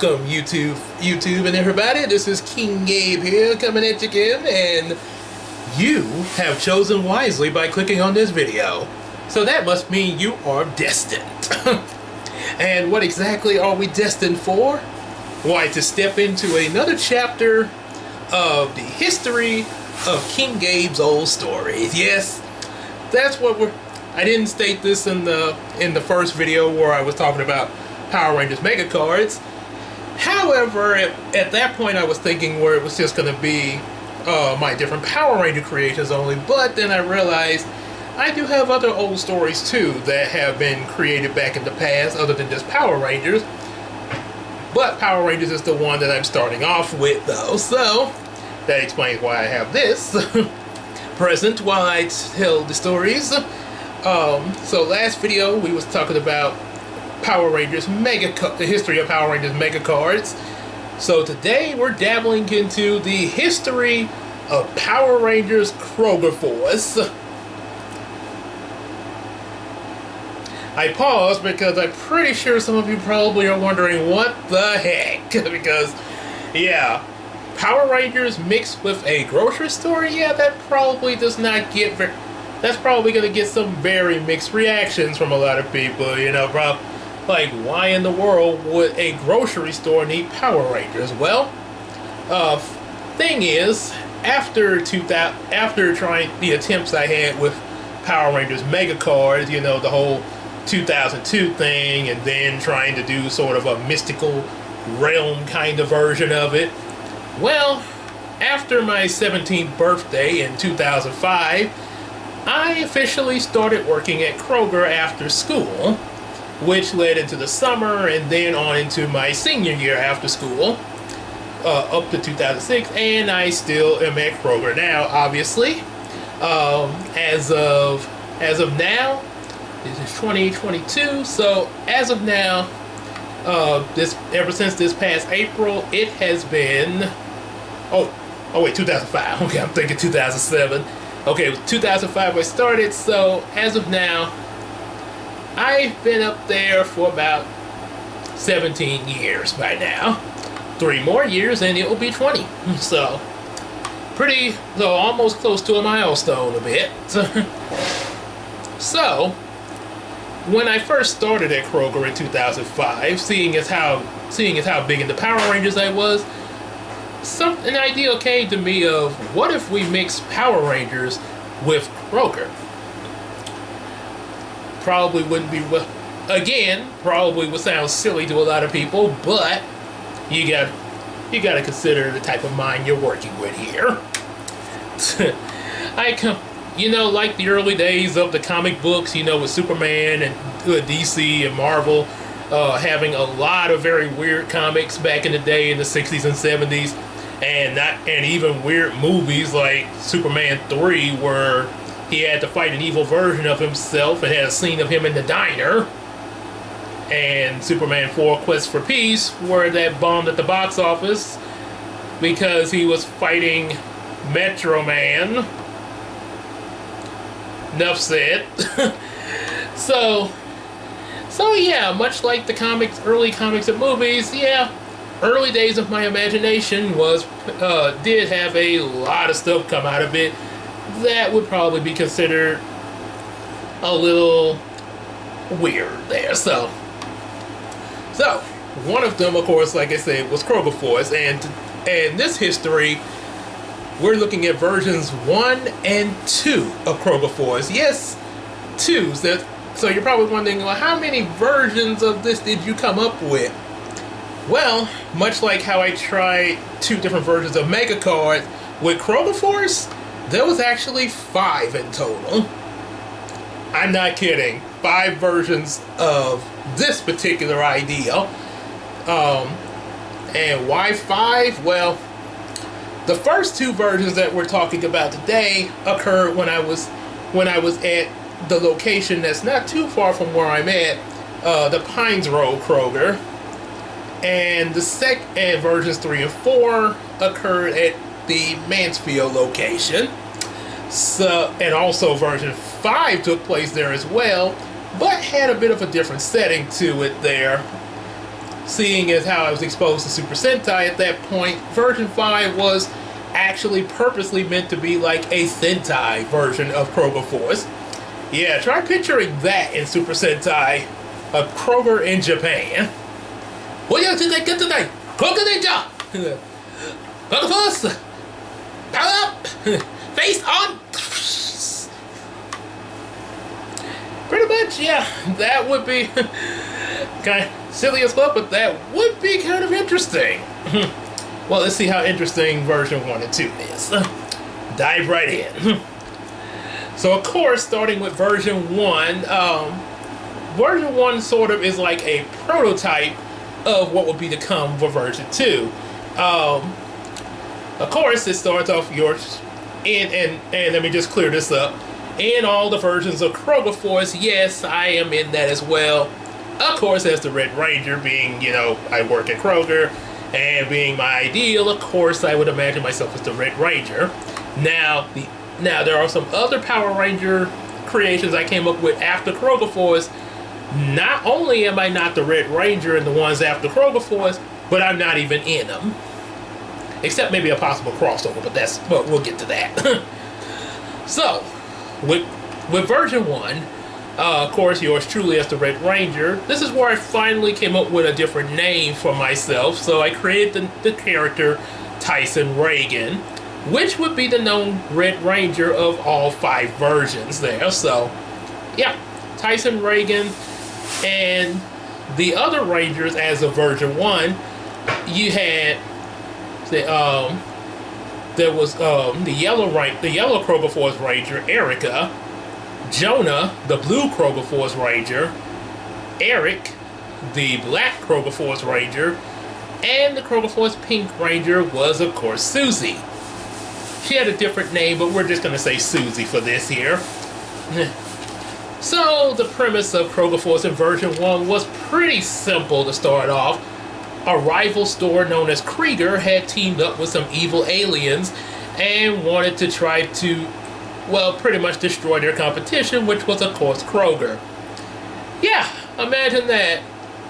Welcome YouTube and everybody. This is King Gabe here coming at you again, and you have chosen wisely by clicking on this video. So that must mean you are destined. And what exactly are we destined for? Why, to step into another chapter of the history of King Gabe's old stories. Yes, that's what I didn't state this in the first video where I was talking about Power Rangers Mega Cards. However, at that point I was thinking where it was just going to be my different Power Ranger creations only, but then I realized I do have other old stories too that have been created back in the past other than just Power Rangers. But Power Rangers is the one that I'm starting off with though, so that explains why I have this present while I tell the stories. So last video we was talking about Power Rangers the history of Power Rangers Mega Cards. So today we're dabbling into the history of Power Rangers Kroger Force. I paused because I'm pretty sure some of you probably are wondering what the heck, because yeah, Power Rangers mixed with a grocery store, yeah, that probably does not get that's probably going to get some very mixed reactions from a lot of people, you know, like, why in the world would a grocery store need Power Rangers? Well, thing is, after trying the attempts I had with Power Rangers Mega Cards, you know, the whole 2002 thing, and then trying to do sort of a mystical realm kind of version of it. Well, after my 17th birthday in 2005, I officially started working at Kroger after school, which led into the summer and then on into my senior year after school, up to 2006, and I still am at Kroger now, obviously. As of now, this is 2022, so as of now, ever since this past April, it has been, oh wait, 2005, okay, I'm thinking 2007. Okay, it was 2005 I started, so as of now, I've been up there for about 17 years by now. 3 more years and it will be 20. So almost close to a milestone a bit. So, when I first started at Kroger in 2005, seeing as how big into Power Rangers I was, an idea came to me of what if we mix Power Rangers with Kroger? Probably wouldn't be, probably would sound silly to a lot of people, but you got to consider the type of mind you're working with here. You know, like the early days of the comic books, you know, with Superman and DC and Marvel, having a lot of very weird comics back in the day in the 60s and 70s, and even weird movies like Superman 3 where he had to fight an evil version of himself and had a scene of him in the diner, and Superman 4 Quest for Peace where that bombed at the box office because he was fighting Metro Man. Enough said. So yeah, much like the early comics and movies, yeah, early days of my imagination did have a lot of stuff come out of it that would probably be considered a little weird there. So one of them, of course, like I said, was Kroger Force, and this history, we're looking at versions 1 and 2 of Kroger Force. Yes, 2. So you're probably wondering, well, how many versions of this did you come up with? Well, much like how I tried 2 different versions of Mega Card with Kroger Force, there was actually 5 in total. I'm not kidding. 5 versions of this particular idea. And why 5? Well, the first 2 versions that we're talking about today occurred when I was at the location that's not too far from where I'm at, the Pines Road Kroger. And versions 3 and 4 occurred at the Mansfield location. So, and also version 5 took place there as well, but had a bit of a different setting to it there. seeing as how I was exposed to Super Sentai at that point, version 5 was actually purposely meant to be like a Sentai version of Kroger Force. Yeah, try picturing that in Super Sentai, a Kroger in Japan. What you think get today? Kroger Ninja! Kroger Force! Power up! Face on! Pretty much, yeah, that would be kind of silly as well, but that would be kind of interesting. Well, let's see how interesting version 1 and 2 is. Dive right in. So, of course, starting with version 1, version 1 sort of is like a prototype of what would be to come for version 2. Of course, it starts off yours, and let me just clear this up. In all the versions of Kroger Force, yes, I am in that as well. Of course, as the Red Ranger, being, I work at Kroger, and being my ideal, of course, I would imagine myself as the Red Ranger. Now there are some other Power Ranger creations I came up with after Kroger Force. Not only am I not the Red Ranger in the ones after Kroger Force, but I'm not even in them. Except maybe a possible crossover, but we'll get to that. So, with version 1, of course, yours truly as the Red Ranger, this is where I finally came up with a different name for myself. So I created the character Tyson Reagan, which would be the known Red Ranger of all 5 versions there. So, yeah, Tyson Reagan. And the other Rangers as of version 1, you had there was the yellow Kroger Force Ranger, Erica, Jonah, the blue Kroger Force Ranger, Eric, the black Kroger Force Ranger, and the Kroger Force Pink Ranger was, of course, Susie. She had a different name, but we're just going to say Susie for this here. So, the premise of Kroger Force in version 1 was pretty simple to start off. A rival store known as Krieger had teamed up with some evil aliens and wanted to try to, well, pretty much destroy their competition, which was, of course, Kroger. Yeah, imagine that.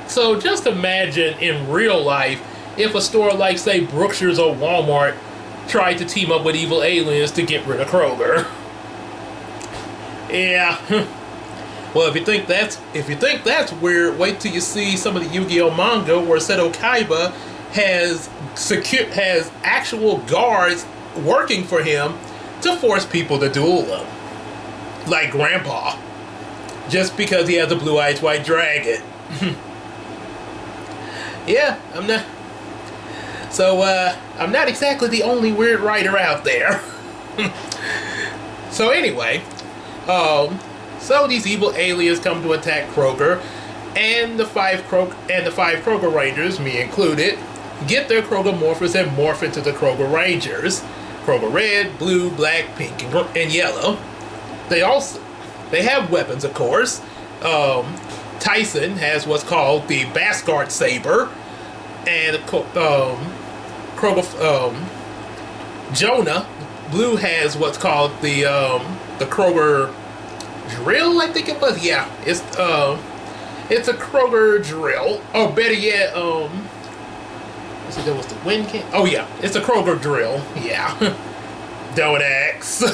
So just imagine in real life if a store like, say, Brookshire's or Walmart tried to team up with evil aliens to get rid of Kroger. Yeah. Well, if you think that's weird, wait till you see some of the Yu-Gi-Oh manga where Seto Kaiba has actual guards working for him to force people to duel him, like Grandpa, just because he has a blue-eyed white dragon. Yeah, I'm not. So I'm not exactly the only weird writer out there. So anyway, so these evil aliens come to attack Kroger, and the five Kroger Rangers, me included, get their Kroger morphers and morph into the Kroger Rangers. Kroger Red, Blue, Black, Pink, and Yellow. They have weapons, of course. Tyson has what's called the Bhaskar Saber, and Jonah, Blue, has what's called the Kroger Drill, I think it was. Yeah, it's a Kroger Drill. Oh, better yet, so there was the Wind King. Oh yeah, it's a Kroger Drill. Yeah, don't ask.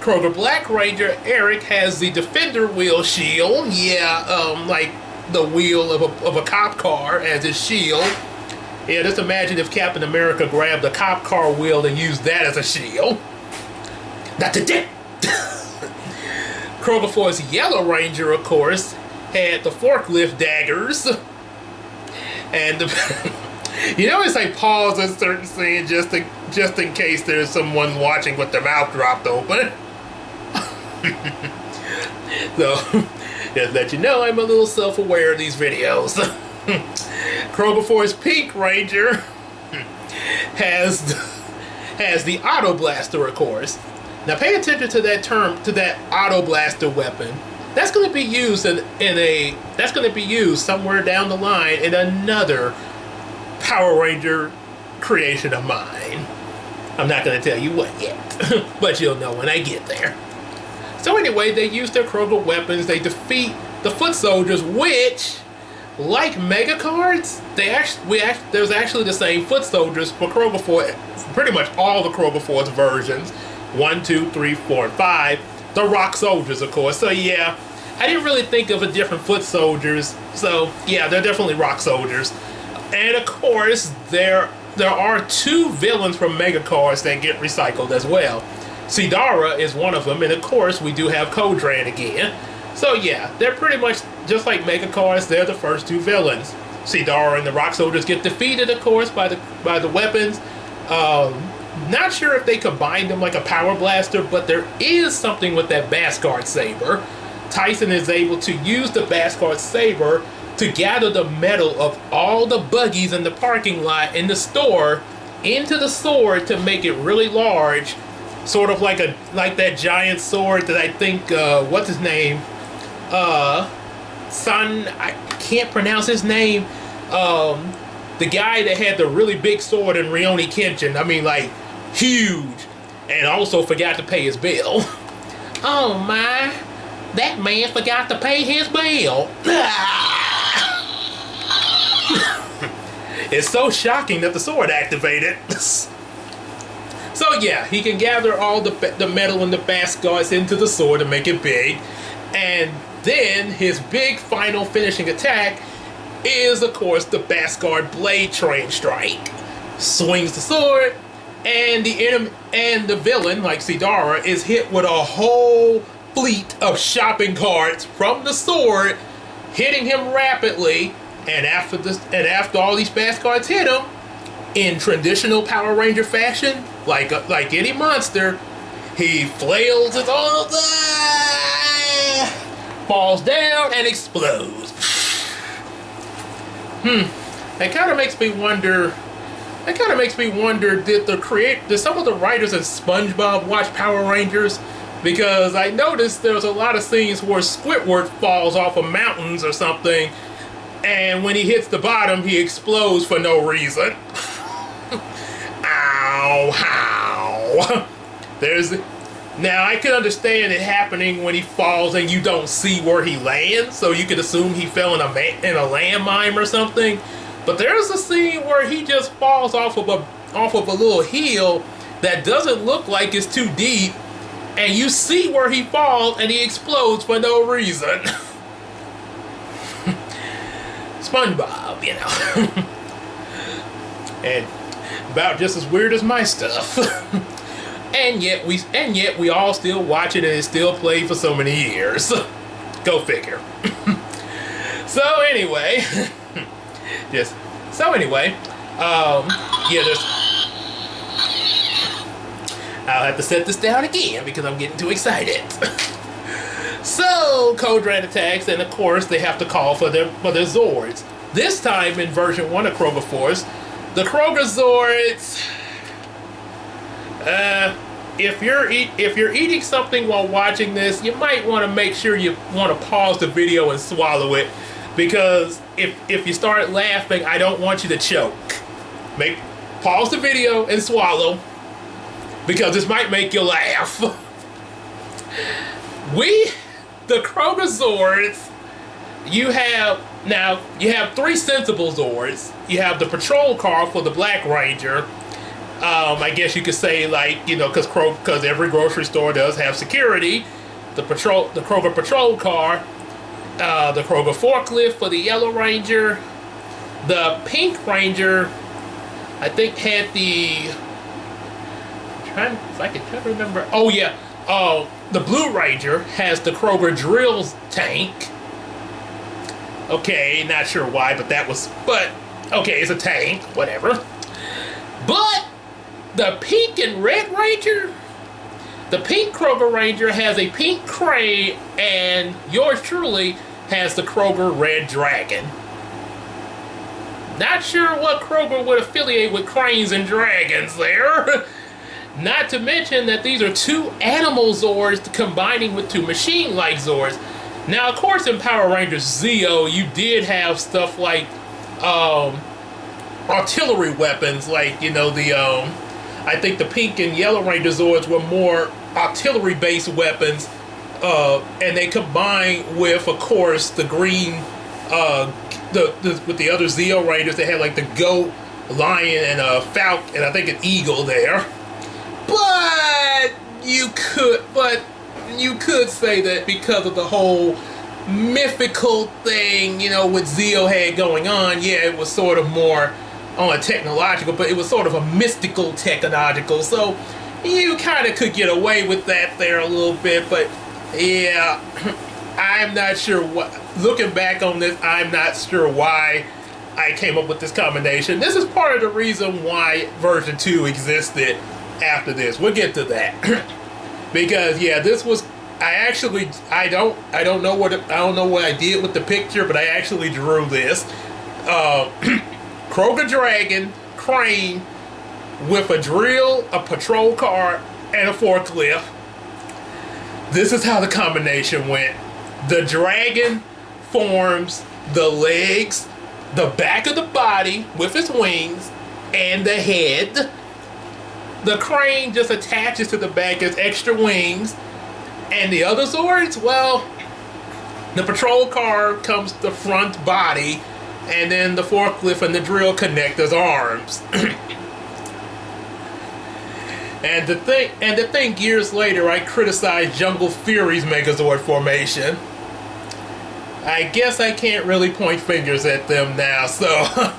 Kroger Black Ranger Eric has the Defender Wheel Shield. Yeah, like the wheel of a cop car as his shield. Yeah, just imagine if Captain America grabbed a cop car wheel and used that as a shield. Not today. Kroger Force Yellow Ranger, of course, had the forklift daggers. And you notice I pause at certain scenes just in case there's someone watching with their mouth dropped open. So, just let you know I'm a little self-aware of these videos. Kroger Force Pink Ranger has the Auto Blaster, of course. Now pay attention to that term, to that Auto Blaster weapon. That's going to be used that's going to be used somewhere down the line in another Power Ranger creation of mine. I'm not going to tell you what yet, but you'll know when I get there. So anyway, they use their Kroger weapons. They defeat the foot soldiers, which like Mega Cards, there's actually the same foot soldiers for Kroger for pretty much all the Kroger Force versions, 1, 2, 3, 4, and 5. The Rock Soldiers, of course. So yeah, I didn't really think of a different foot soldiers. So yeah, they're definitely Rock Soldiers. And of course, there are 2 villains from Mega Cards that get recycled as well. Sidara is one of them, and of course we do have Kodran again. So yeah, they're pretty much just like Mega Cards. They're the first 2 villains. Sidara and the Rock Soldiers get defeated, of course, by the weapons. Not sure if they combine them like a Power Blaster, but there is something with that Bhaskar Saber. Tyson is able to use the Bhaskar Saber to gather the metal of all the buggies in the parking lot in the store into the sword to make it really large, sort of like that giant sword that I think what's his name, I can't pronounce his name, the guy that had the really big sword in Rurouni Kenshin. I mean, like, huge, and also forgot to pay his bill. Oh my, that man forgot to pay his bill. It's so shocking that the sword activated. So yeah, he can gather all the metal and the Bhaskars into the sword to make it big. And then his big final finishing attack is, of course, the Bhaskar Blade Train Strike. Swings the sword, and the villain, like Sidara, is hit with a whole fleet of shopping carts from the sword, hitting him rapidly. And after all these Bhaskars hit him, in traditional Power Ranger fashion, like any monster, he flails his arms, falls down, and explodes. That kind of makes me wonder. Did some of the writers in SpongeBob watch Power Rangers? Because I noticed there's a lot of scenes where Squidward falls off of mountains or something, and when he hits the bottom, he explodes for no reason. Ow, how. Now, I can understand it happening when he falls and you don't see where he lands, so you could assume he fell in a landmine or something. But there's a scene where he just falls off of a little hill that doesn't look like it's too deep, and you see where he falls and he explodes for no reason. SpongeBob, you know. And about just as weird as my stuff. and yet we all still watch it, and it's still played for so many years. Go figure. So anyway, I'll have to set this down again because I'm getting too excited. So Kodran attacks, and of course they have to call for their Zords. This time in version 1 of Kroger Force, the Kroger Zords. If you're eating something while watching this, you might want to make sure you want to pause the video and swallow it, because if you start laughing, I don't want you to choke. Pause the video and swallow, because this might make you laugh. The Kroger Zords, you have 3 sensible Zords. You have the patrol car for the Black Ranger. I guess you could say, like, you know, because every grocery store does have security. The Kroger patrol car, the Kroger forklift for the Yellow Ranger. The Pink Ranger, I think, had if I can try to remember. Oh yeah. The Blue Ranger has the Kroger Drills tank. Okay, not sure why, but okay, it's a tank, whatever. But the Pink and Red Ranger, the Pink Kroger Ranger has a pink crane, and yours truly has the Kroger Red Dragon. Not sure what Kroger would affiliate with cranes and dragons there. Not to mention that these are 2 animal Zords combining with 2 machine-like Zords. Now, of course, in Power Rangers Zeo, you did have stuff like artillery weapons, like, you know, I think the Pink and Yellow Ranger Zords were more artillery-based weapons, and they combine with, of course, the green with the other Zeo Rangers. They had like the goat, lion, and a falcon, and I think an eagle there. But you could say that because of the whole mythical thing, with Zeo had going on, yeah, it was sort of more on a technological, but it was sort of a mystical technological, so you kind of could get away with that there a little bit. But yeah, I'm not sure looking back on this, I'm not sure why I came up with this combination. This is part of the reason why version 2 existed after this. We'll get to that. Because yeah, this was, I don't know what I did with the picture, but I actually drew this. Kroger Dragon, Crane, with a drill, a patrol car, and a forklift. This is how the combination went. The dragon forms the legs, the back of the body with its wings, and the head. The crane just attaches to the back as extra wings. And the other Zords, well, the patrol car comes to the front body, and then the forklift and the drill connect as arms. And the thing, years later, I criticized Jungle Fury's Megazord formation. I guess I can't really point fingers at them now, so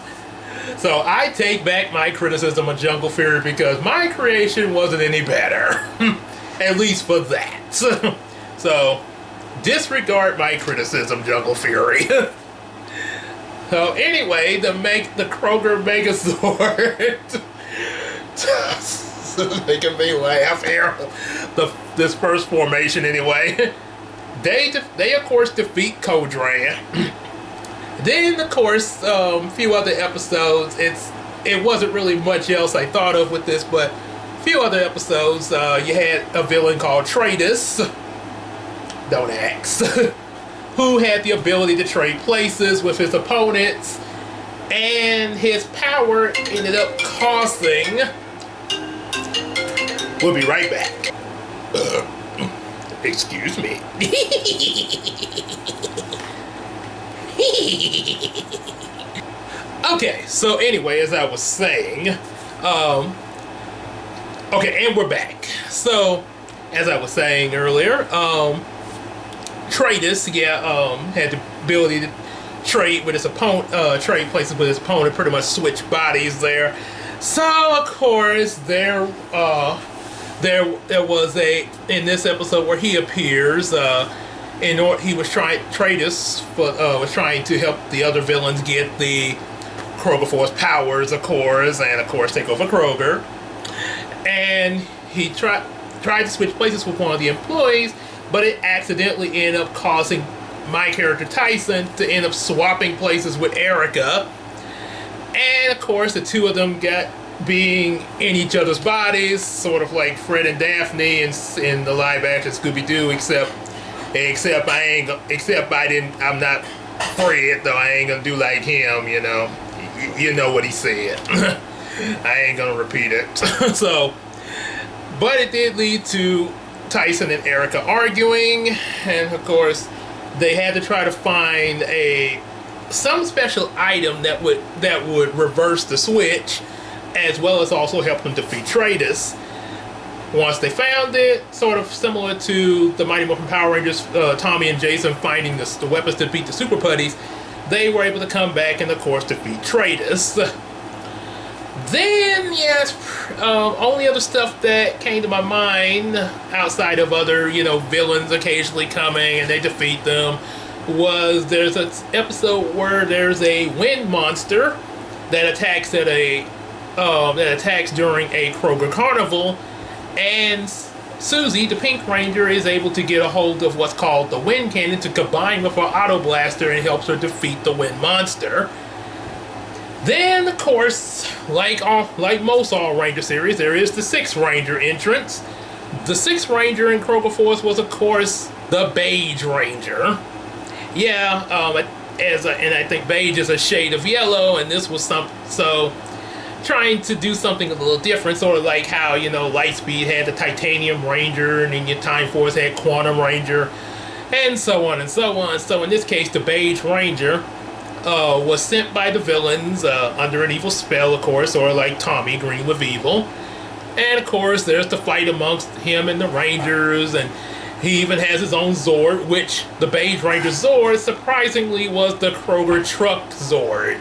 so I take back my criticism of Jungle Fury because my creation wasn't any better. At least for that. So disregard my criticism, Jungle Fury. So anyway, the Kroger Megazord. Making me laugh here. This first formation anyway. They of course defeat Kodran. Then of course a few other episodes. It wasn't really much else I thought of with this, but a few other episodes. You had a villain called Tratus. Don't ask. Who had the ability to trade places with his opponents, and his power ended up costing. We'll be right back. Excuse me. Okay, so anyway, as I was saying, okay, and we're back. So, as I was saying earlier, Tratus, had the ability to trade with his opponent, trade places with his opponent, pretty much switch bodies there. So, of course, there was in this episode where he appears. Tratus was trying to help the other villains get the Kroger Force powers, of course, and of course take over Kroger. And he tried to switch places with one of the employees, but it accidentally ended up causing my character Tyson to end up swapping places with Erica. And of course, the two of them got being in each other's bodies, sort of like Fred and Daphne in the live action Scooby-Doo, except I'm not Fred, though. I ain't gonna do like him, you know what he said. I ain't gonna repeat it. So, but it did lead to Tyson and Erica arguing, and of course they had to try to find some special item that would reverse the switch, as well as also help them defeat Tratus. Once they found it, sort of similar to the Mighty Morphin Power Rangers, Tommy and Jason finding the weapons to defeat the Super Putties, they were able to come back and of course defeat Tratus. Then, yes, only other stuff that came to my mind outside of other, villains occasionally coming and they defeat them was there's an episode where there's a wind monster that attacks during a Kroger carnival, and Susie, the Pink Ranger, is able to get a hold of what's called the Wind Cannon to combine with her Auto Blaster and helps her defeat the Wind Monster. Then, of course, like most All Ranger series, there is the Sixth Ranger entrance. The Sixth Ranger in Kroger Force was, of course, the Beige Ranger. Yeah, and I think beige is a shade of yellow, and this was so trying to do something a little different, sort of like how, Lightspeed had the Titanium Ranger, and then your Time Force had Quantum Ranger, and so on and so on. So in this case, the Beige Ranger was sent by the villains under an evil spell, of course, or like Tommy, Green with Evil. And of course, there's the fight amongst him and the Rangers, and he even has his own Zord, which the Beige Ranger Zord, surprisingly, was the Kroger Truck Zord.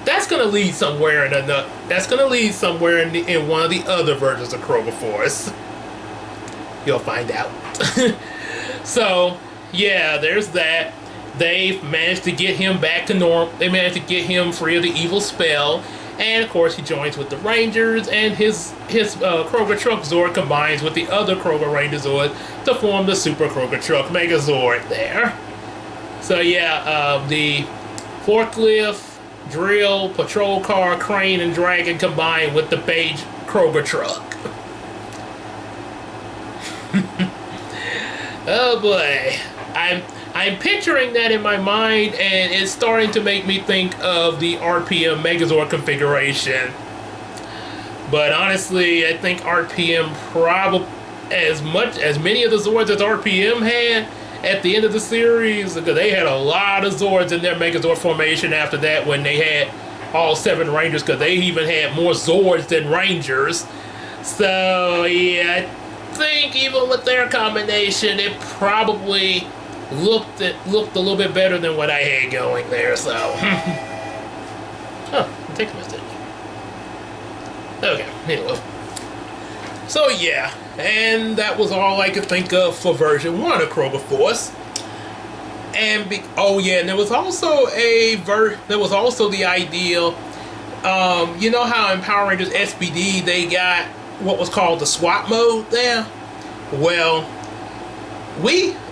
That's gonna lead somewhere in another. That's gonna lead somewhere in one of the other versions of Kroger Force. You'll find out. So yeah, there's that. They've managed to get him back to normal. They managed to get him free of the evil spell, and of course he joins with the Rangers, and his Kroger Truck Zord combines with the other Kroger Ranger Zord to form the Super Kroger Truck Megazord there. So yeah, the forklift, drill, patrol car, crane, and dragon combined with the beige Kroger truck. Oh boy, I'm picturing that in my mind, and it's starting to make me think of the RPM Megazord configuration. But honestly, I think RPM probably as many of the Zords as RPM had at the end of the series, because they had a lot of Zords in their Megazord formation after that when they had all 7 Rangers, because they even had more Zords than Rangers. So yeah, I think even with their combination, it probably looked a little bit better than what I had going there. So, take a message. Okay, anyway. So yeah, and that was all I could think of for version 1 of Kroger Force. And and there was also the idea. You know how in Power Rangers SBD they got what was called the swap mode there? Well,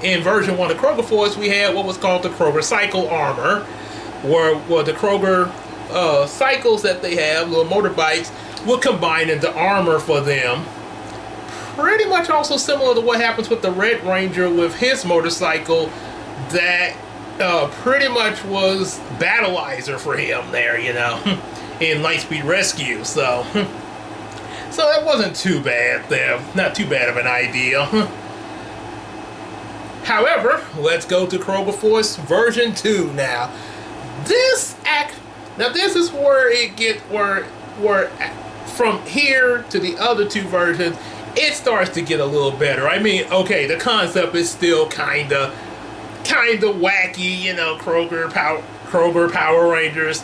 in version 1 of Kroger Force, we had what was called the Kroger Cycle Armor, where the Kroger cycles that they have, little motorbikes, would combine into armor for them. Pretty much also similar to what happens with the Red Ranger with his motorcycle, that pretty much was Battleizer for him there, you know, in Lightspeed Rescue. So that wasn't too bad there. Not too bad of an idea. However, let's go to Kroger Force version 2 now. This is where it gets where from here to the other 2 versions, it starts to get a little better. I mean, okay, the concept is still kinda wacky, you know, Kroger Power Rangers.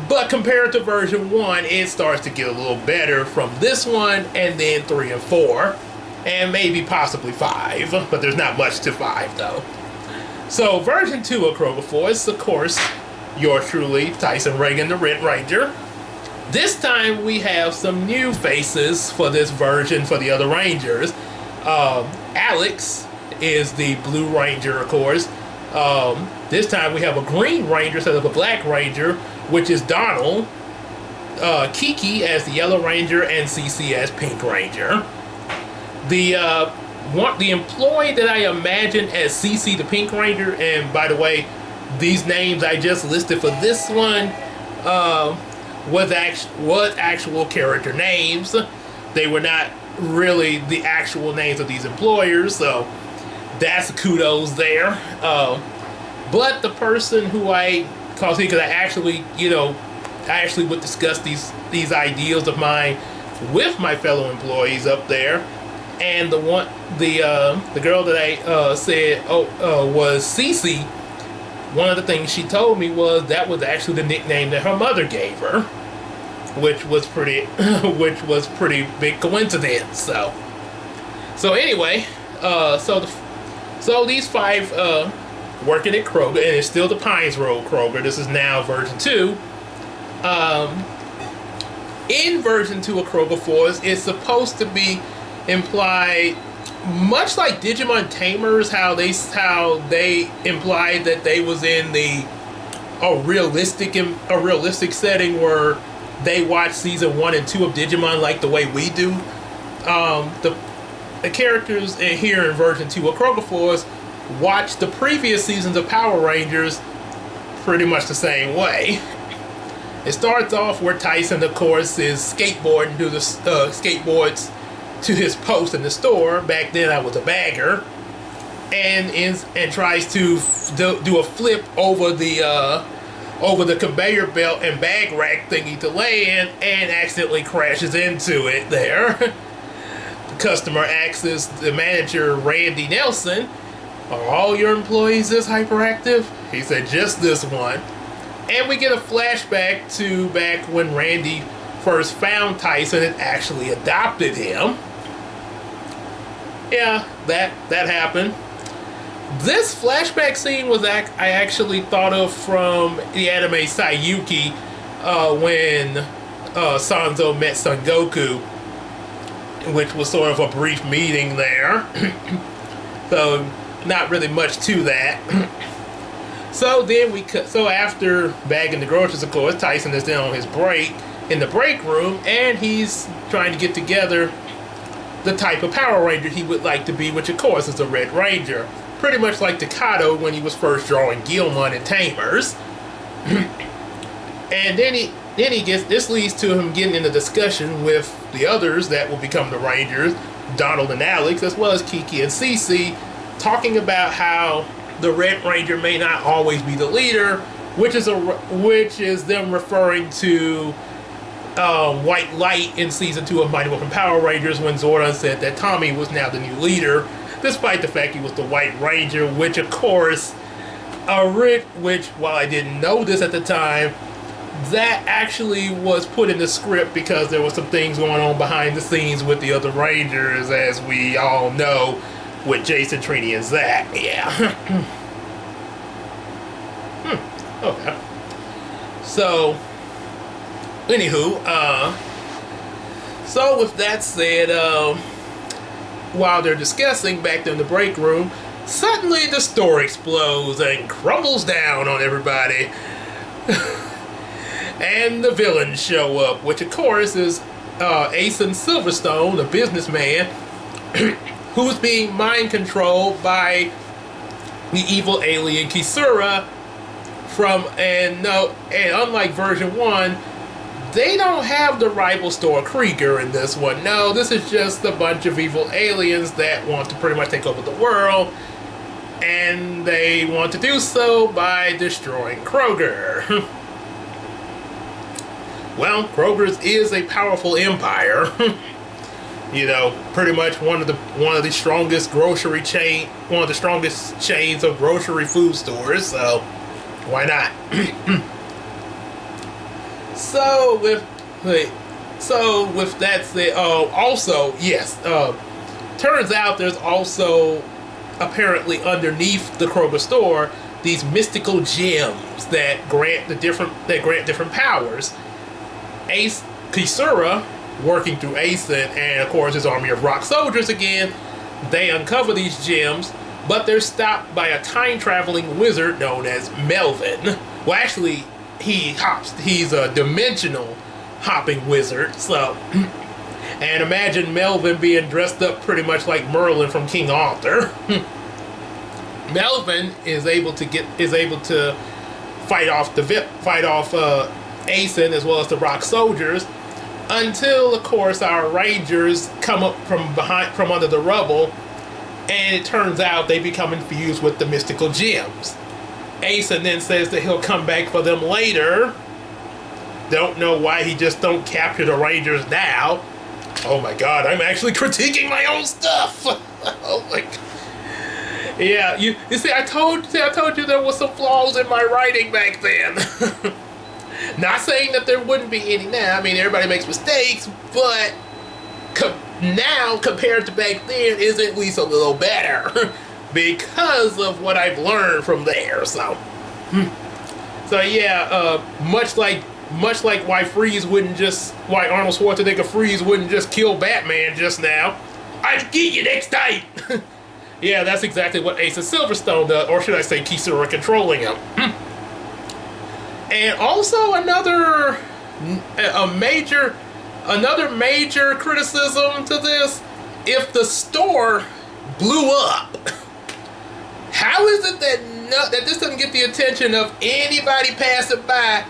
But compared to version 1, it starts to get a little better from this one, and then 3 and 4. And maybe possibly 5. But there's not much to 5, though. So, version 2 of Kroger Force, of course, yours truly, Tyson Reagan, the Red Ranger. This time, we have some new faces for this version for the other Rangers. Alex is the Blue Ranger, of course. This time, we have a Green Ranger instead of a Black Ranger, which is Donald, Kiki as the Yellow Ranger, and Cece as Pink Ranger. The employee that I imagine as Cece the Pink Ranger, and by the way, these names I just listed for this one was actual character names. They were not really the actual names of these employers, so that's kudos there. But the person who I actually would discuss these ideals of mine with my fellow employees up there, and the girl that I said was Cece. One of the things she told me was that was actually the nickname that her mother gave her, which was pretty big coincidence. So anyway, so these 5 working at Kroger, and it's still the Pines Road Kroger. This is now version 2. In version 2 of Kroger Force, it's supposed to be implied, much like Digimon Tamers, how they implied that they was in a realistic setting where they watch season 1 and 2 of Digimon like the way we do. The characters here in version 2 of Kroger Force watch the previous seasons of Power Rangers pretty much the same way. It starts off where Tyson, of course, is skateboarding to the skateboards to his post in the store. Back then I was a bagger. and tries to do a flip over the conveyor belt and bag rack thingy to land and accidentally crashes into it there. The customer asks the manager, Randy Nelson, "Are all your employees this hyperactive?" He said, "Just this one." And we get a flashback to back when Randy first found Tyson and actually adopted him. Yeah, that happened. This flashback scene was I actually thought of from the anime Saiyuki when Sanzo met Son Goku, which was sort of a brief meeting there. So not really much to that. So then so after bagging the groceries, of course, Tyson is then on his break in the break room, and he's trying to get together the type of Power Ranger he would like to be, which of course is a Red Ranger. Pretty much like Takado when he was first drawing Gilmon and Tamers. And then he gets, this leads to him getting in a discussion with the others that will become the Rangers, Donald and Alex, as well as Kiki and Cece, talking about how the Red Ranger may not always be the leader, which is them referring to White Light in season 2 of Mighty Morphin Power Rangers, when Zordon said that Tommy was now the new leader, despite the fact he was the White Ranger, which of course, while I didn't know this at the time, that actually was put in the script because there were some things going on behind the scenes with the other Rangers, as we all know, with Jason, Trini, and Zach. Yeah. Okay. So, anywho, so with that said, while they're discussing back there in the break room, suddenly the store explodes and crumbles down on everybody. And the villains show up, which of course is Asen Silverstone, a businessman, who's being mind controlled by the evil alien Kisura and unlike version 1, they don't have the rival store Kroger in this one. No, this is just a bunch of evil aliens that want to pretty much take over the world, and they want to do so by destroying Kroger. Well, Kroger's is a powerful empire. You know, pretty much one of the strongest chains of grocery food stores, so why not? So with that said, also, yes, turns out there's also apparently underneath the Kroger store these mystical gems that grant different powers. Kisura, working through Asen and of course his army of rock soldiers again, they uncover these gems, but they're stopped by a time-traveling wizard known as Melvin. Well, actually, he's a dimensional hopping wizard, so and imagine Melvin being dressed up pretty much like Merlin from King Arthur. Melvin is able to fight off Asen as well as the rock soldiers, until of course our Rangers come up from under the rubble, and it turns out they become infused with the mystical gems. Asen then says that he'll come back for them later. Don't know why he just don't capture the Rangers now. Oh my god, I'm actually critiquing my own stuff. Oh my god. Yeah, you see, I told you there was some flaws in my writing back then. Not saying that there wouldn't be any now. I mean, everybody makes mistakes, but now compared to back then is at least a little better because of what I've learned from there. So yeah, much like why Arnold Schwarzenegger Freeze wouldn't just kill Batman just now. I'll get you next time. Yeah, that's exactly what Ace of Silverstone does, or should I say Kisura controlling him. And also another major criticism to this: if the store blew up, how is it that this doesn't get the attention of anybody passing by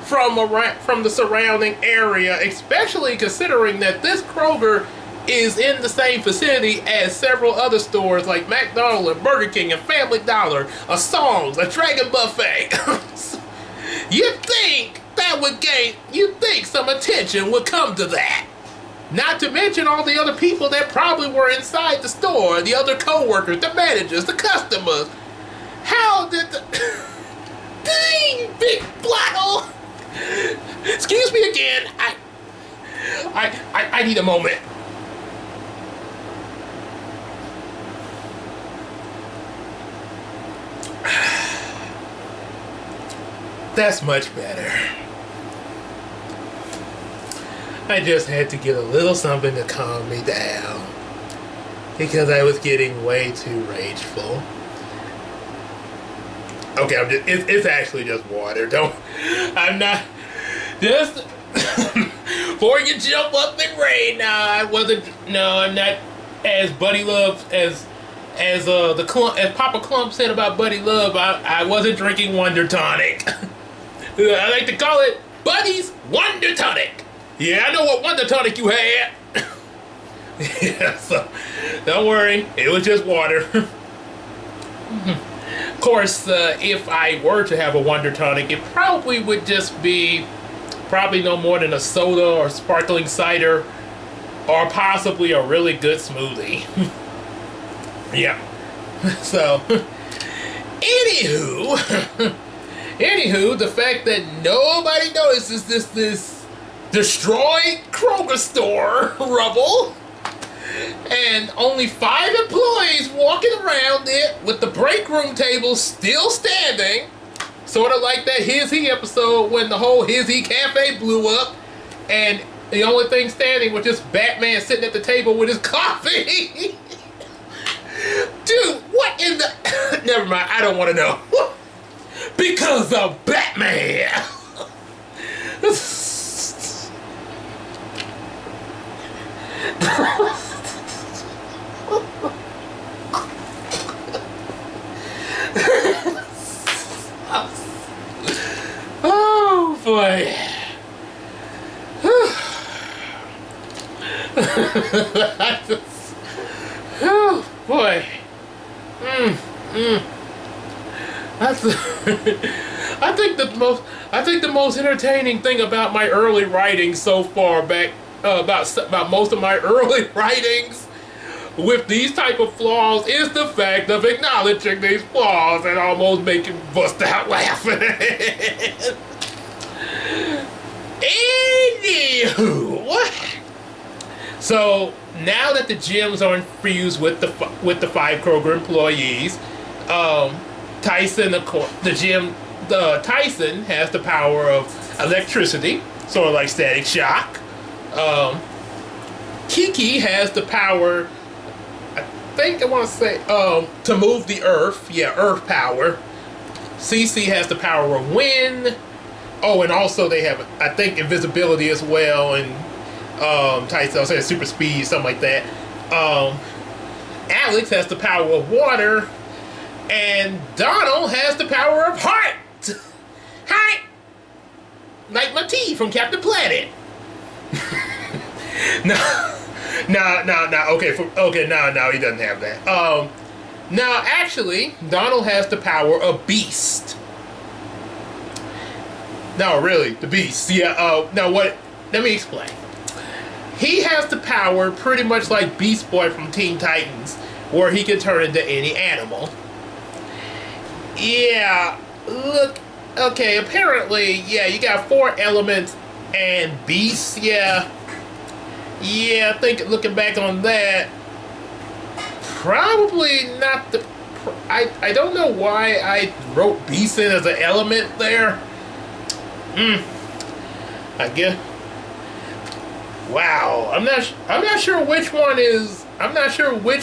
from the surrounding area, especially considering that this Kroger is in the same vicinity as several other stores like McDonald's and Burger King and Family Dollar, a Songs, a Dragon Buffet. You'd think some attention would come to that. Not to mention all the other people that probably were inside the store, the other co-workers, the managers, the customers. How did the... Dang, big plot hole! Excuse me again, I need a moment. That's much better. I just had to get a little something to calm me down because I was getting way too rageful. Okay, it's actually just water. I'm not just before you jump up and rain. I'm not as Buddy Love as Papa Clump said about Buddy Love. I wasn't drinking Wonder Tonic. I like to call it Buddy's Wonder Tonic. Yeah, I know what Wonder Tonic you had. Yeah, so don't worry, it was just water. Of course, if I were to have a Wonder Tonic, it probably would just be no more than a soda or sparkling cider or possibly a really good smoothie. Yeah. So, anywho, the fact that nobody notices this destroyed Kroger store rubble and only 5 employees walking around it with the break room table still standing, sort of like that His He episode when the whole His He cafe blew up and the only thing standing was just Batman sitting at the table with his coffee. Dude, what in the... Never mind, I don't want to know. Because of Batman. Oh boy. Oh boy. I think the most entertaining thing about my early writings so far back about most of my early writings with these type of flaws is the fact of acknowledging these flaws and almost making bust out laughing. Anywho, so now that the gyms are infused with the 5 Kroger employees, Tyson has the power of electricity, sort of like static shock. Kiki has the power, to move the earth. Yeah, earth power. Cece has the power of wind. Oh, and also they have, I think, invisibility as well, and Tyson, I'll say super speed, something like that. Alex has the power of water, and Donald has the power of heart. Heart! Like my tea from Captain Planet. No, okay, no, he doesn't have that. Now, actually, Donald has the power of Beast. No, really, the Beast. Yeah, now what, let me explain. He has the power pretty much like Beast Boy from Teen Titans, where he can turn into any animal. Yeah, look, okay, apparently, yeah, you got 4 elements and beasts, yeah, I think looking back on that, probably not the, I don't know why I wrote beast in as an element there. I guess, wow, I'm not sure which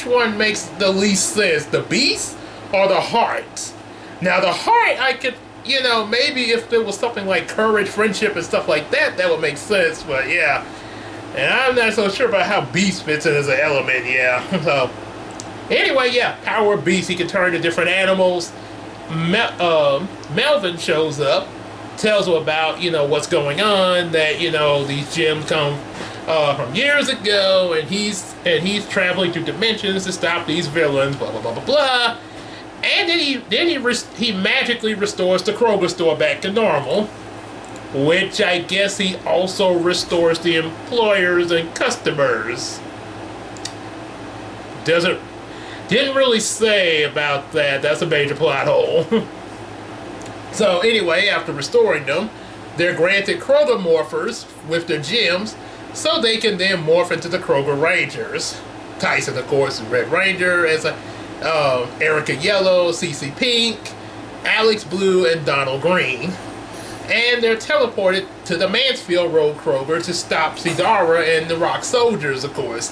one makes the least sense, the beast or the heart. Now the heart, I could, maybe if there was something like courage, friendship, and stuff like that, that would make sense, but yeah. And I'm not so sure about how beast fits in as an element, yeah. So, anyway, yeah, power of beast, he can turn to different animals. Melvin shows up, tells him about, what's going on, that, these gyms come from years ago, and he's traveling through dimensions to stop these villains. Blah blah blah blah blah. And then he magically restores the Kroger store back to normal, which I guess he also restores the employers and customers. Didn't really say about that. That's a major plot hole. So anyway, after restoring them, they're granted Kroger morphers with their gems, so they can then morph into the Kroger Rangers. Tyson, of course, is Red Ranger, as Erica Yellow, CC Pink, Alex Blue, and Donald Green. And they're teleported to the Mansfield Road Kroger to stop Sidara and the Rock Soldiers, of course.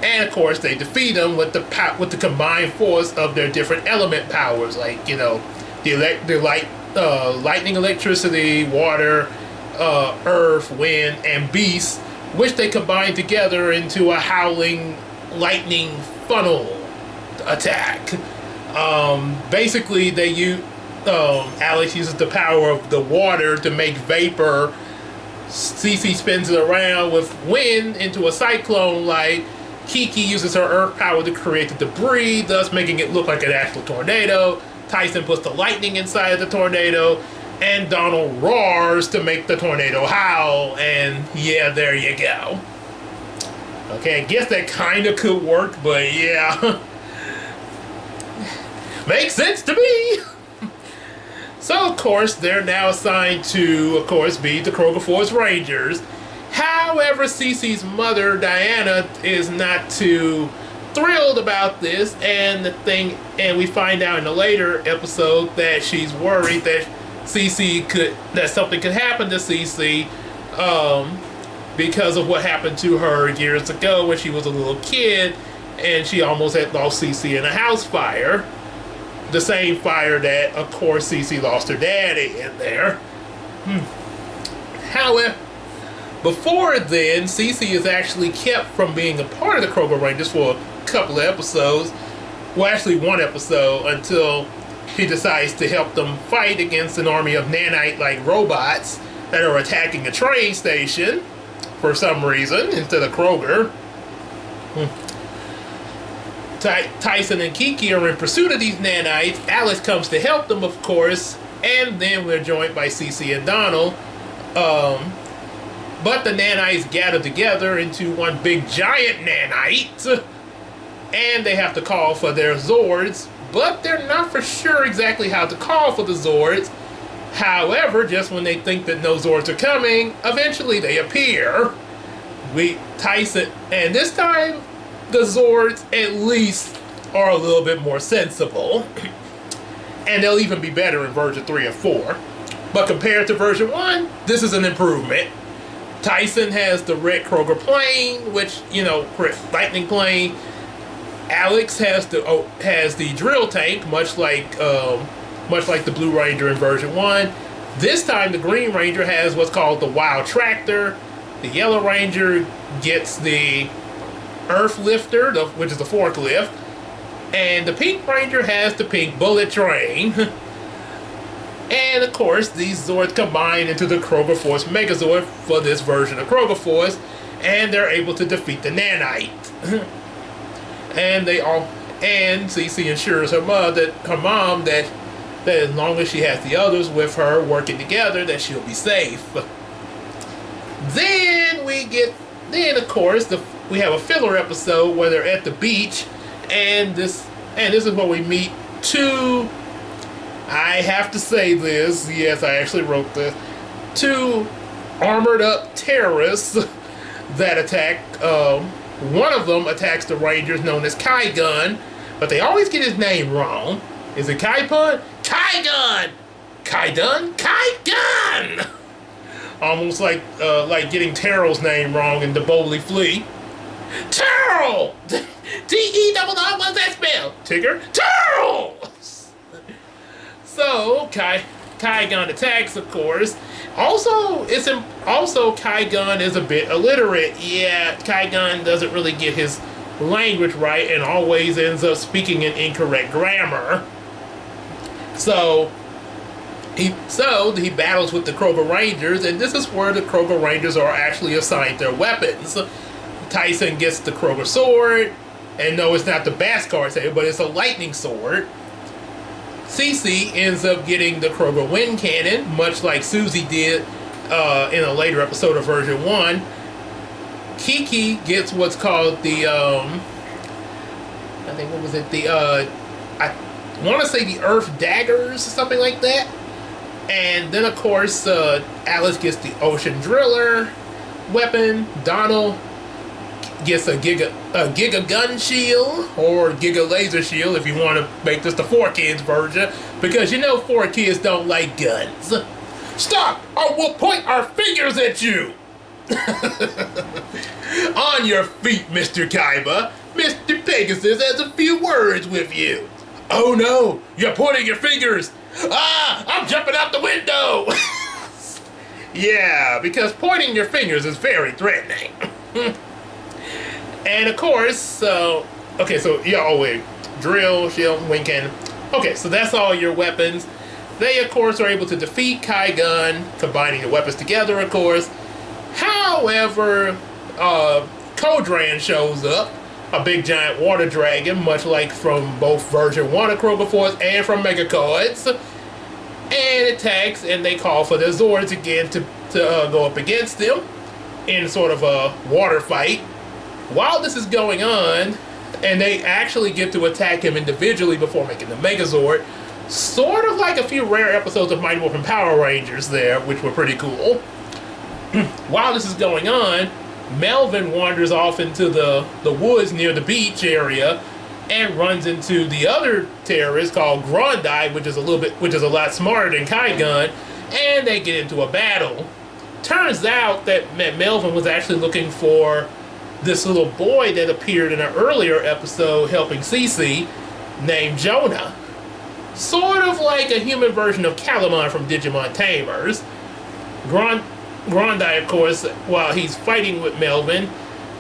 And of course, they defeat them with the combined force of their different element powers, like lightning, electricity, water, earth, wind, and beast, which they combine together into a howling lightning funnel attack. Basically, Alex uses the power of the water to make vapor. CC spins it around with wind into a cyclone light. Kiki uses her earth power to create the debris, thus making it look like an actual tornado. Tyson puts the lightning inside of the tornado, and Donald roars to make the tornado howl, and yeah, there you go. Okay, I guess that kind of could work, but yeah. Makes sense to me! So, of course, they're now assigned to, of course, be the Kroger Force Rangers. However, Cece's mother, Diana, is not too thrilled about this, and we find out in a later episode that she's worried that that something could happen to Cece, because of what happened to her years ago when she was a little kid, and she almost had lost Cece in a house fire. The same fire that, of course, Cece lost her daddy in there. However, before then, Cece is actually kept from being a part of the Kroger Rangers for a couple of episodes. Well, actually one episode, until she decides to help them fight against an army of nanite-like robots that are attacking a train station for some reason instead of Kroger. Tyson and Kiki are in pursuit of these nanites. Alex comes to help them, of course, and then we're joined by Cece and Donald. But the nanites gather together into one big giant nanite, and they have to call for their Zords, but they're not for sure exactly how to call for the Zords. However, just when they think that no Zords are coming, eventually they appear. Tyson, and this time, the Zords at least are a little bit more sensible. And they'll even be better in version 3 and 4. But compared to version 1, this is an improvement. Tyson has the red Kroger plane, which, lightning plane. Alex has the drill tank, much like the Blue Ranger in version 1. This time the Green Ranger has what's called the Wild Tractor. The Yellow Ranger gets the Earth Lifter, which is the forklift, and the Pink Ranger has the Pink Bullet Train. And of course, these Zords combine into the Kroger Force Megazord for this version of Kroger Force, and they're able to defeat the nanite. And Cece assures her mom that as long as she has the others with her working together, that she'll be safe. Then of course we have a filler episode where they're at the beach, and this is where we meet two. I have to say this. Yes, I actually wrote this. Two armored up terrorists that attack. One of them attacks the Rangers, known as Kai-Gun, but they always get his name wrong. Is it Kai-Pun? Kai-Gun! Kai-Dun? Kai-Gun! Almost like getting Terrell's name wrong in The Boldly Flee. Terrell! T-E-double-R, what's that spell? Tigger? Terrell! So, Kai-Gun attacks, of course. Also, Kai-Gun is a bit illiterate. Yeah, Kai-Gun doesn't really get his language right and always ends up speaking in incorrect grammar. So, He battles with the Kroger Rangers, and this is where the Kroger Rangers are actually assigned their weapons. Tyson gets the Kroger sword, and no, it's not the Bhaskar saber, but it's a lightning sword. Cece ends up getting the Kroger wind cannon, much like Susie did in a later episode of version 1. Kiki gets what's called the I think, what was it, the I want to say the Earth Daggers or something like that. And then of course Alice gets the Ocean Driller weapon. Donald gets a Giga gun shield, or Giga laser shield if you want to make this the 4Kids version, because you know 4Kids don't like guns. Stop, or we'll point our fingers at you. On your feet, Mr. Kaiba. Mr. Pegasus has a few words with you. Oh no, you're pointing your fingers. Ah, I'm jumping out the window. Yeah, because pointing your fingers is very threatening. And of course, okay, so yeah, oh wait, drill, shield, wind cannon. Okay, so that's all your weapons. They, of course, are able to defeat Kai-Gun, combining the weapons together, of course. However, Kodran shows up, a big giant water dragon, much like from both version 1 of Kroger Force and from Megacoids, and attacks, and they call for the Zords again to go up against them in sort of a water fight. While this is going on, and they actually get to attack him individually before making the Megazord, sort of like a few rare episodes of Mighty Morphin Power Rangers there, which were pretty cool. While this is going on, Melvin wanders off into the woods near the beach area and runs into the other terrorist called Grondai, which is a lot smarter than Kai-Gun, and they get into a battle. Turns out that Melvin was actually looking for this little boy that appeared in an earlier episode helping Cece, named Jonah. Sort of like a human version of Calamon from Digimon Tamers. Grondai, of course, while he's fighting with Melvin,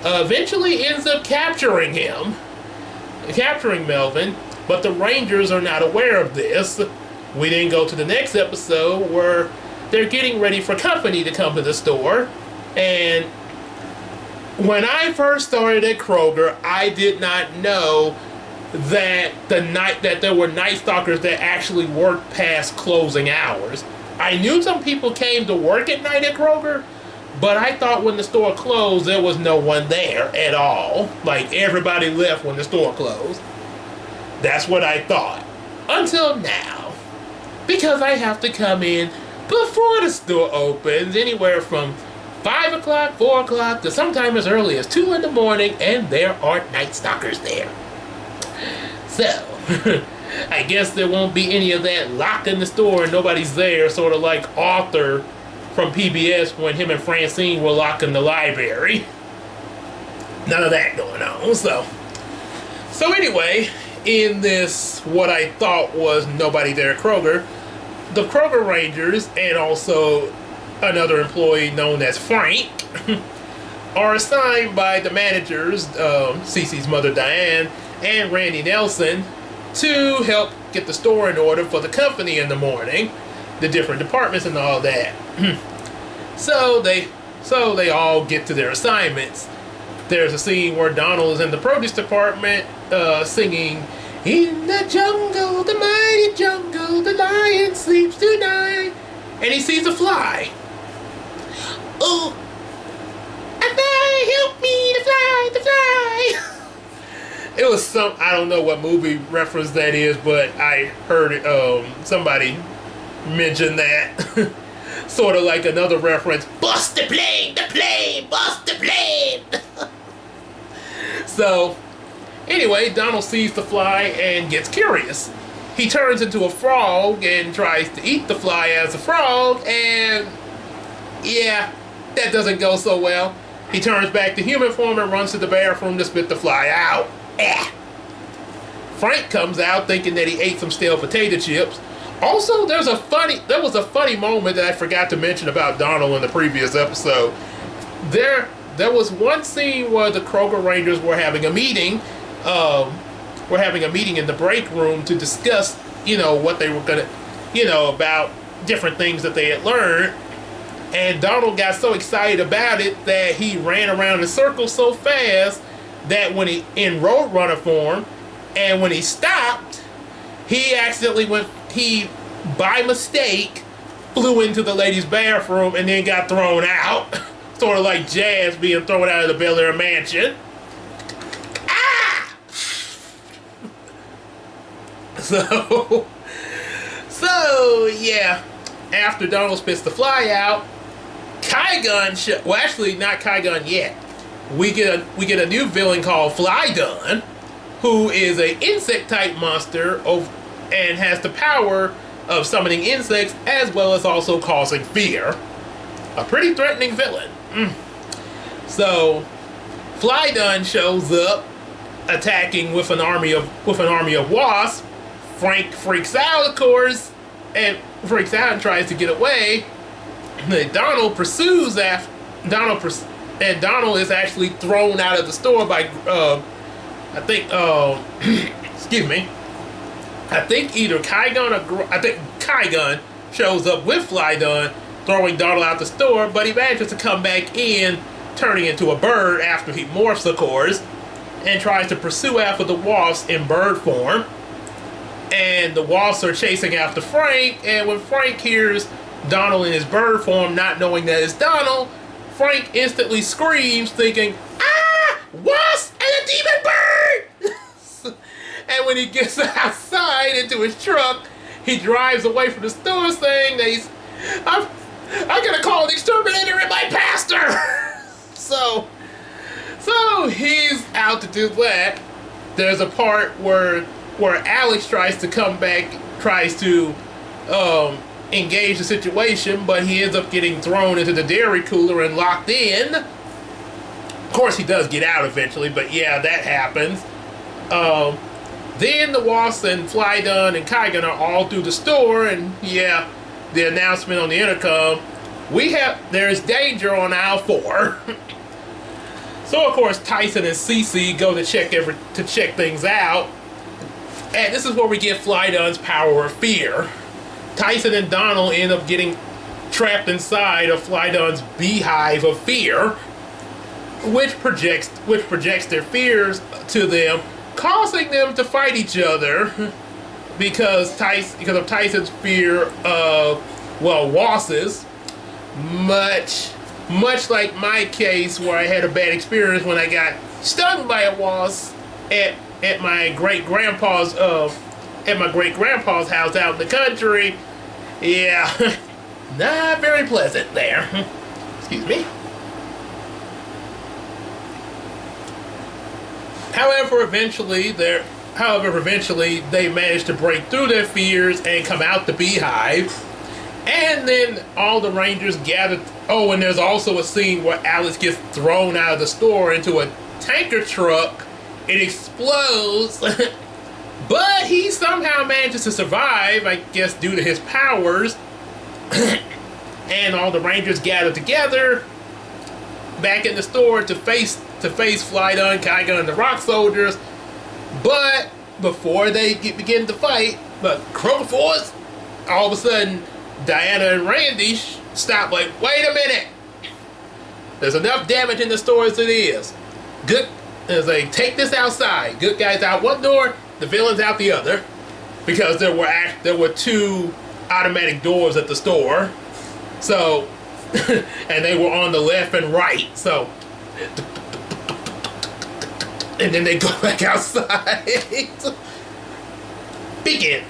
eventually ends up capturing Melvin, but the Rangers are not aware of this. We then go to the next episode where they're getting ready for company to come to the store, and when I first started at Kroger, I did not know that there were Night Stalkers that actually worked past closing hours. I knew some people came to work at night at Kroger, but I thought when the store closed, there was no one there at all. Like, everybody left when the store closed. That's what I thought. Until now. Because I have to come in before the store opens, anywhere from 5 o'clock, 4 o'clock, to sometime as early as 2 in the morning, and there are Night Stalkers there. So, I guess there won't be any of that locked in the store and nobody's there, sort of like Arthur from PBS when him and Francine were locked in the library. None of that going on. So anyway, in this, what I thought was nobody there at Kroger, the Kroger Rangers and also another employee known as Frank are assigned by the managers, Cece's mother Diane and Randy Nelson, to help get the store in order for the company in the morning, the different departments and all that. So they all get to their assignments. There's a scene where Donald is in the produce department singing, "In the jungle, the mighty jungle, the lion sleeps tonight," and he sees a fly. "Oh, a fly, help me, the fly." It was I don't know what movie reference that is, but I heard somebody mention that. Sort of like another reference, "Bust the plane, bust the plane." So, anyway, Donald sees the fly and gets curious. He turns into a frog and tries to eat the fly as a frog, and yeah, that doesn't go so well. He turns back to human form and runs to the bathroom to spit the fly out. Frank comes out thinking that he ate some stale potato chips. Also, there was a funny moment that I forgot to mention about Donald in the previous episode. There was one scene where the Kroger Rangers were having a meeting. We're having a meeting in the break room to discuss, what they were gonna, about different things that they had learned. And Donald got so excited about it that he ran around in circles so fast that when he in Roadrunner form, and when he stopped, he accidentally by mistake flew into the ladies' bathroom and then got thrown out. Sort of like Jazz being thrown out of the Bel Air mansion. Ah! So yeah, after Donald spits the fly out, Kygun well, actually not Kygun yet. We get a new villain called Flydun, who is an insect type monster and has the power of summoning insects as well as also causing fear. A pretty threatening villain. So Flydun shows up attacking with an army of wasps. Frank freaks out, of course, and tries to get away. Donald pursues after and Donald is actually thrown out of the store by excuse me. I think either Kygun shows up with Flydun, throwing Donald out the store, but he manages to come back in, turning into a bird after he morphs, of course, and tries to pursue after the wasps in bird form. And the wasps are chasing after Frank, and when Frank hears Donald in his bird form, not knowing that it's Donald, Frank instantly screams, thinking, "Ah! Wasp and a demon bird!" And when he gets outside into his truck, he drives away from the store saying that I'm gonna call an exterminator and my pastor! So he's out to do that. There's a part where Alex tries to engage the situation, but he ends up getting thrown into the dairy cooler and locked in. Of course, he does get out eventually, but yeah, that happens. Then the Wasp and Flydun and Kygun are all through the store, and yeah, the announcement on the intercom, there's danger on aisle 4. So of course Tyson and Cece go to check things out, and this is where we get Flydun's power of fear. Tyson and Donald end up getting trapped inside of Flydun's beehive of fear, which projects their fears to them, causing them to fight each other because of Tyson's fear of, well, wasps. Much like my case where I had a bad experience when I got stung by a wasp at my great grandpa's house out in the country. Yeah, not very pleasant there. Excuse me. However, eventually they managed to break through their fears and come out the beehive. And then all the Rangers gathered. Oh, and there's also a scene where Alex gets thrown out of the store into a tanker truck. It explodes. But he somehow manages to survive, I guess due to his powers. And all the Rangers gather together back in the store to face Flydun, Kygun, and the Rock Soldiers. But before they begin to fight, Kroger Force, all of a sudden, Diana and Randy stop like, wait a minute. There's enough damage in the store as it is. Good, as they take this outside. Good guys out one door, the villains out the other, because there were 2 automatic doors at the store. So, and they were on the left and right. So, and then they go back outside. Begin.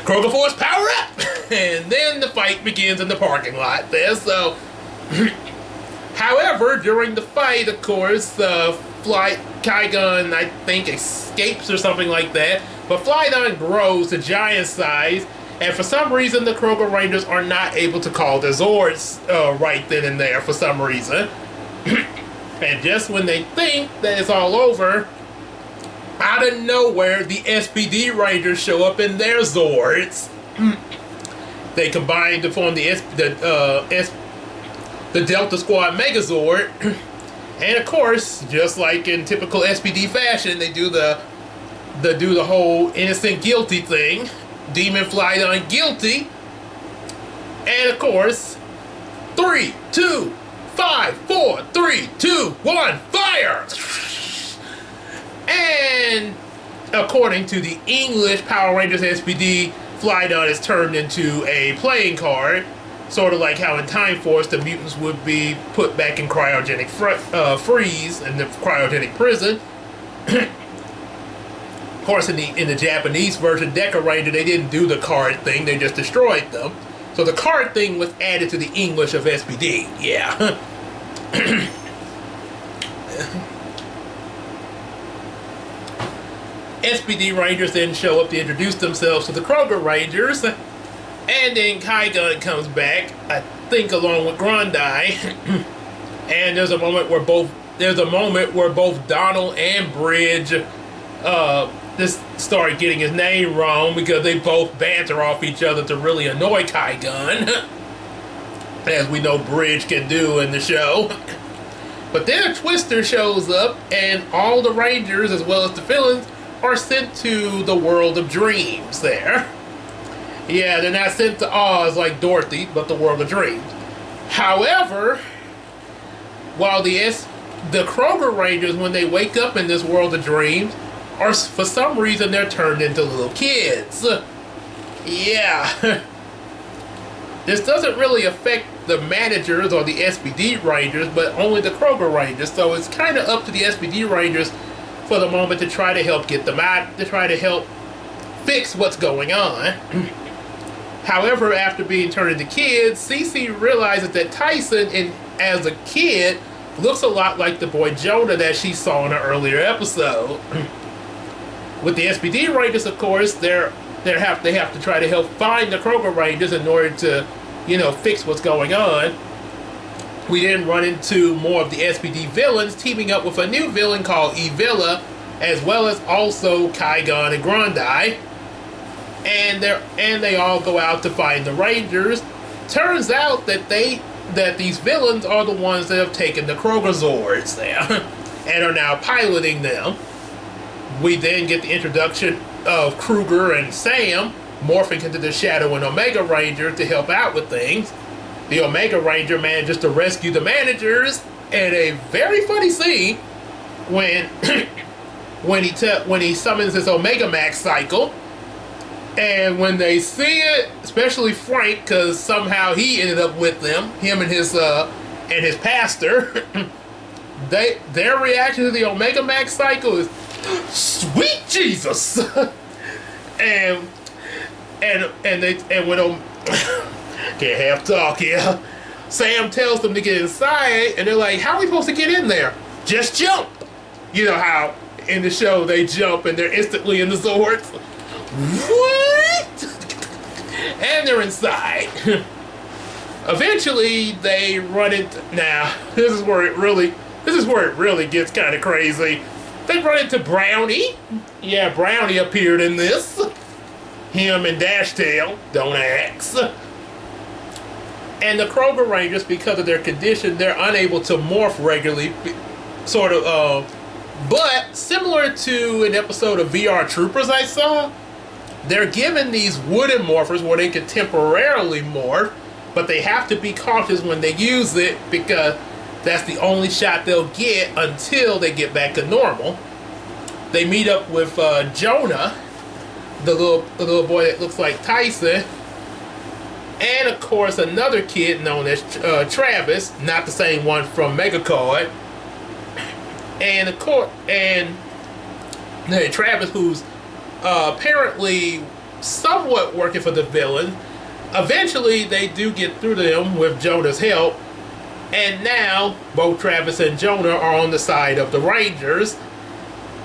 Kroger Force, power up! And then the fight begins in the parking lot there. So, however, during the fight, of course, Kygun, I think, escapes or something like that. But Flydun grows to giant size, and for some reason, the Kroger Rangers are not able to call their Zords right then and there for some reason. And just when they think that it's all over, out of nowhere, the SPD Rangers show up in their Zords. They combine to form the Delta Squad Megazord. And of course, just like in typical SPD fashion, they do the whole innocent guilty thing. Demon Flydun guilty. And of course, 3, 2, 5, 4, 3, 2, 1, fire! And according to the English Power Rangers SPD, Flydon is turned into a playing card, sort of like how in Time Force the mutants would be put back in cryogenic freeze in the cryogenic prison. Of course, in the Japanese version, Deca Ranger, they didn't do the card thing; they just destroyed them. So the card thing was added to the English of SPD. Yeah. SPD Rangers then show up to introduce themselves to the Kroger Rangers, and then Kaigun comes back, I think, along with Grandai. And there's a moment where both Donald and Bridge just start getting his name wrong because they both banter off each other to really annoy Kaigun, as we know Bridge can do in the show. But then Twister shows up, and all the Rangers, as well as the villains, are sent to the world of dreams there. Yeah, they're not sent to Oz like Dorothy, but the world of dreams. However, while the Kroger Rangers, when they wake up in this world of dreams, are for some reason they're turned into little kids. Yeah. This doesn't really affect the managers or the SPD Rangers, but only the Kroger Rangers. So it's kind of up to the SPD Rangers for the moment to try to help get them out, to try to help fix what's going on. However, after being turned into kids, Cece realizes that Tyson, as a kid, looks a lot like the boy Jonah that she saw in an earlier episode. With the SPD Rangers, of course, they have to try to help find the Kroger Rangers in order to, fix what's going on. We then run into more of the SPD villains teaming up with a new villain called Evilla, as well as also Kaigun and Grandai. And they all go out to find the Rangers. Turns out that these villains are the ones that have taken the Kroger Zords there and are now piloting them. We then get the introduction of Kruger and Sam morphing into the Shadow and Omega Ranger to help out with things. The Omega Ranger manages to rescue the managers, and a very funny scene when when he summons his Omega Max cycle, and when they see it, especially Frank, because somehow he ended up with them, him and his pastor, their reaction to the Omega Max cycle is, "Sweet Jesus!" and when can't have talk here. Sam tells them to get inside, and they're like, "How are we supposed to get in there?" "Just jump." You know how in the show they jump and they're instantly in the Zords. What? And they're inside. Eventually, they run into. Now, this is where it really gets kind of crazy. They run into Brownie. Yeah, Brownie appeared in this. Him and Dashtail. Don't ask. And the Kroger Rangers, because of their condition, they're unable to morph regularly, but similar to an episode of VR Troopers I saw, they're given these wooden morphers where they can temporarily morph, but they have to be cautious when they use it because that's the only shot they'll get until they get back to normal. They meet up with Jonah, the little boy that looks like Tyson, and of course another kid known as Travis, not the same one from Megacard. And Travis, who's apparently somewhat working for the villain. Eventually, they do get through to them with Jonah's help, and now both Travis and Jonah are on the side of the Rangers.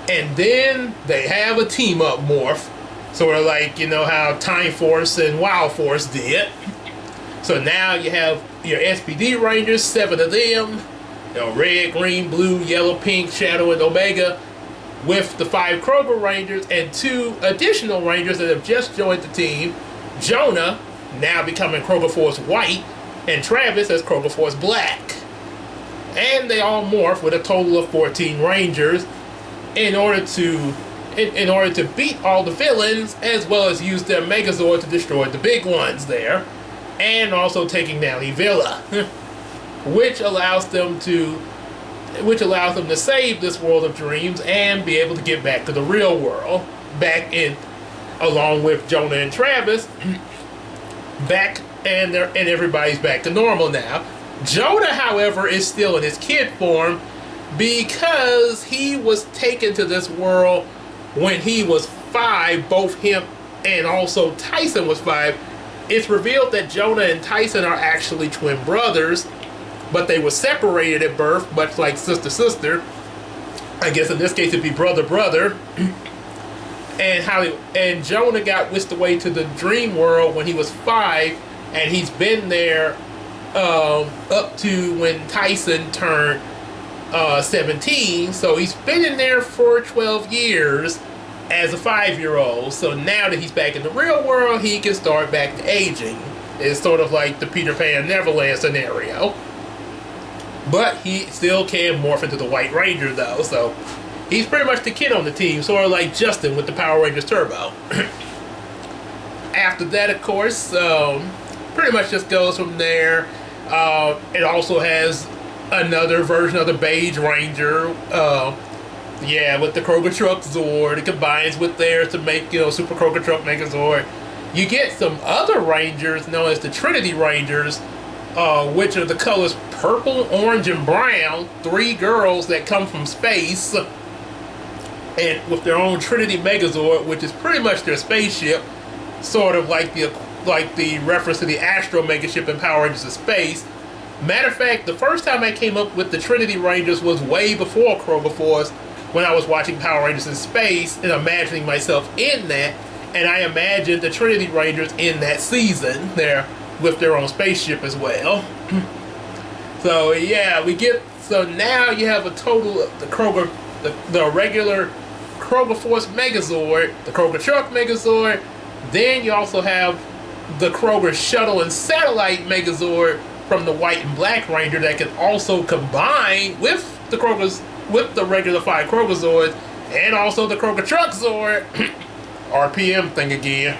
And then they have a team-up morph, sort of like how Time Force and Wild Force did. So now you have your SPD Rangers, 7 of them. Red, green, blue, yellow, pink, Shadow, and Omega, with the 5 Kroger Rangers and 2 additional Rangers that have just joined the team. Jonah, now becoming Kroger Force White, and Travis as Kroger Force Black. And they all morph with a total of 14 Rangers in order to beat all the villains, as well as use their Megazord to destroy the big ones there. and also taking down Evilla, which allows them to save this world of dreams and be able to get back to the real world, back in, along with Jonah and Travis, back, and everybody's back to normal now. Jonah, however, is still in his kid form because he was taken to this world when he was 5. Both him and also Tyson was 5. It's revealed that Jonah and Tyson are actually twin brothers, but they were separated at birth, much like sister. I guess in this case it'd be brother. And Jonah got whisked away to the dream world when he was 5, and he's been there up to when Tyson turned 17. So he's been in there for 12 years as a 5-year-old. So now that he's back in the real world, he can start back to aging. It's sort of like the Peter Pan Neverland scenario. But he still can morph into the White Ranger, though. So he's pretty much the kid on the team, sort of like Justin with the Power Rangers Turbo. After that, of course, pretty much just goes from there. It also has another version of the Beige Ranger. With the Kroger Truck Zord. It combines with theirs to make, Super Kroger Truck Megazord. You get some other Rangers known as the Trinity Rangers, which are the colors purple, orange, and brown. 3 girls that come from space, and with their own Trinity Megazord, which is pretty much their spaceship, sort of like the reference to the Astro Megaship in Power Rangers of Space. Matter of fact, the first time I came up with the Trinity Rangers was way before Kroger Force, when I was watching Power Rangers in Space and imagining myself in that, and I imagined the Trinity Rangers in that season there with their own spaceship as well. So yeah, so now you have a total of the regular Kroger Force Megazord, the Kroger Truck Megazord. Then you also have the Kroger Shuttle and Satellite Megazord from the White and Black Ranger that can also combine with the regular 5 Kroger Zords, and also the Kroger Truck Zord, RPM thing again.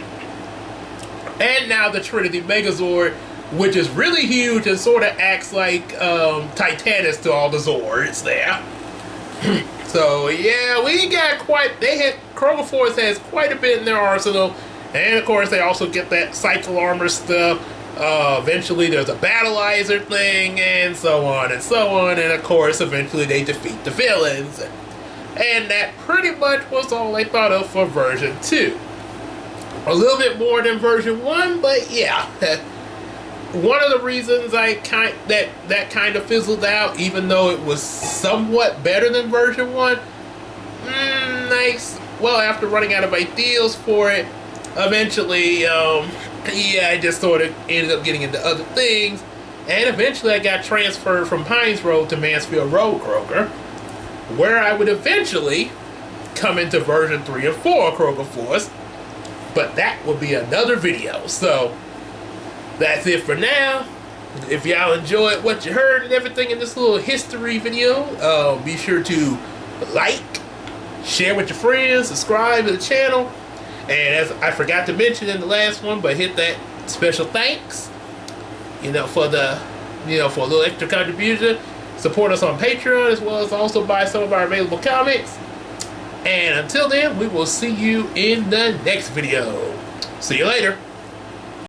And now the Trinity Megazord, which is really huge and sort of acts like Titanus to all the Zords there. So yeah, Kroger Force has quite a bit in their arsenal, and of course they also get that Cycle Armor stuff. Eventually there's a Battleizer thing, and so on and so on, and of course eventually they defeat the villains. And that pretty much was all I thought of for version 2. A little bit more than version 1, but yeah. One of the reasons that kind of fizzled out, even though it was somewhat better than version 1, after running out of ideas for it, eventually, I just sort of ended up getting into other things, and eventually I got transferred from Pines Road to Mansfield Road Kroger, where I would eventually come into version 3 and 4 of Kroger Force, but that will be another video. So that's it for now. If y'all enjoyed what you heard and everything in this little history video, be sure to like, share with your friends, subscribe to the channel. And as I forgot to mention in the last one, but hit that special thanks, for a little extra contribution. Support us on Patreon, as well as also buy some of our available comics. And until then, we will see you in the next video. See you later.